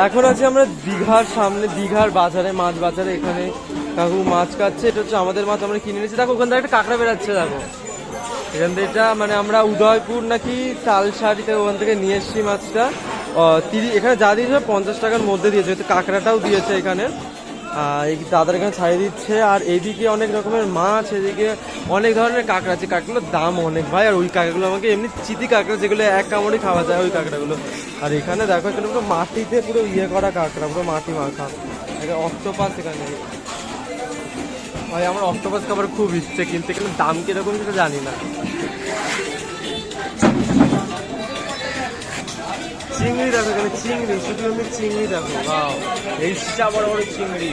এখন আছি আমরা দীঘার সামনে, দীঘার বাজারে, মাছ বাজারে। এখানে কাকু মাছ কাটছে। এটা হচ্ছে আমাদের মাছ, আমরা কিনে নিয়েছি। দেখো ওখান থেকে একটা কাঁকড়া বেরাচ্ছে, দেখো এখান থেকে। এটা মানে আমরা উদয়পুর নাকি তালসারিতে ওখান থেকে নিয়ে এসেছি মাছটা। এখানে যা দিয়েছে 50 টাকার মধ্যে দিয়েছে, কাঁকড়াটাও দিয়েছে এখানে। এই দাদার এখানে ছাড়িয়ে দিচ্ছে। আর এইদিকে অনেক রকমের মাছ, এদিকে অনেক ধরনের কাঁকড়া আছে। কাঁকড়াগুলোর দাম অনেক ভাই। আর ওই কাঁকড়াগুলো আমাকে এমনি চিতি কাঁকড়া, যেগুলো এক কামড়ে খাওয়া যায়, ওই কাঁকড়াগুলো। আর এখানে দেখো এখানে পুরো মাটিতে পুরো ইয়ে করা কাঁকড়া, পুরো মাটি মাখা। অক্টোপাস এখানে ভাই, আমার অক্টোপাস খাবার খুব ইচ্ছে, কিন্তু এখানে দাম কিরকম সেটা জানি না। চিংড়ি দেখো এখানে, চিংড়ি, শুধু আমি চিংড়ি দেখো। বাও, এইটা বড় বড় চিংড়ি,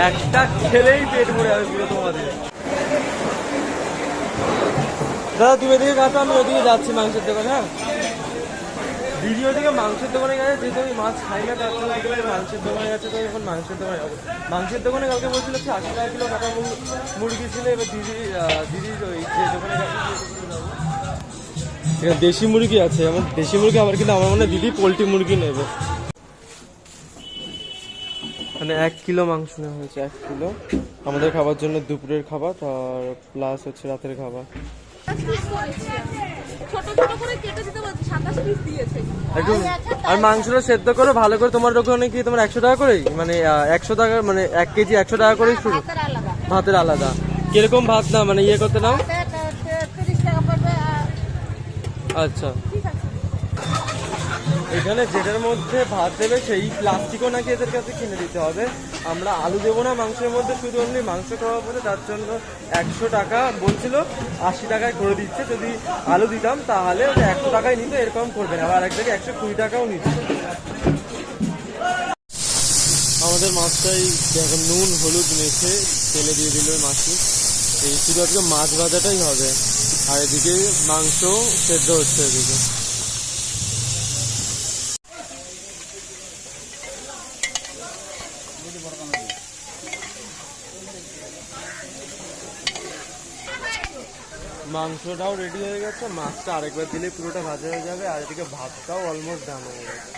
একটা খেলেই পেট ভরে যাবে পুরো তোমাদের। দাদা তুমি এদিকে কাটো, আমি ওদিকে যাচ্ছি মাংসের দোকানে। হ্যাঁ, দিদি ওদিকে মাংসের দোকানে গেছে, যেহেতু আমি মাছ খাই না, তার জন্য মাংসের দোকানে গেছে। তো এখন মাংসের দোকানে যাবো। মাংসের দোকানে কালকে বলছিল 80 টাকা কিলো কাটা মুরগি ছিল। এবার দিদির ওই যে দোকানে এখানে দেশি মুরগি আছে। আমার দেশি মুরগি আবার, কিন্তু আমার মনে হয় দিদি পোলট্রি মুরগি নেবে। মানে 1 কিলো মাংস নেওয়া হয়েছে, 1 কিলো আমাদের খাবার জন্য, দুপুরের খাবার আর প্লাস হচ্ছে রাতের খাবার। আর মাংসটা সেদ্ধ করো ভালো করে। তোমার ওখানে কি তোমার 100 টাকা করেই, মানে 100 টাকা, মানে 1 কেজি 100 টাকা করেই শুরু? ভাতের আলাদা কিরকম ভাত না, মানে ইয়ে করতে নাও? আচ্ছা, এখানে যেটার মধ্যে ভাত দেবে সেই প্লাস্টিকও নাকি এদের কাছে কিনে দিতে হবে। আমরা আলু দেবো না মাংসের মধ্যে, শুধু অনলি মাংস খাওয়া বলে, তার জন্য 100 টাকা বলছিল, 80 টাকায় করে দিচ্ছে। যদি আলু দিতাম তাহলে 100 টাকায় নিত, এরকম করবে না। আবার এক জায়গায় 120 টাকাও নিচ্ছে। আমাদের মাছটাই দেখো নুন হলুদ মেখে তেলে দিয়ে দিল মাছটি। এই শুধু আজকে মাছ ভাজাটাই হবে। আর এদিকে মাংস সেদ্ধ হচ্ছে এদিকে। মাংসটাও রেডি হয়ে গেছে, মাছটা আরেকবার দিলে পুরোটা ভাজা হয়ে যাবে। আর এদিকে ভাতটাও অলমোস্ট ডান হয়ে গেছে।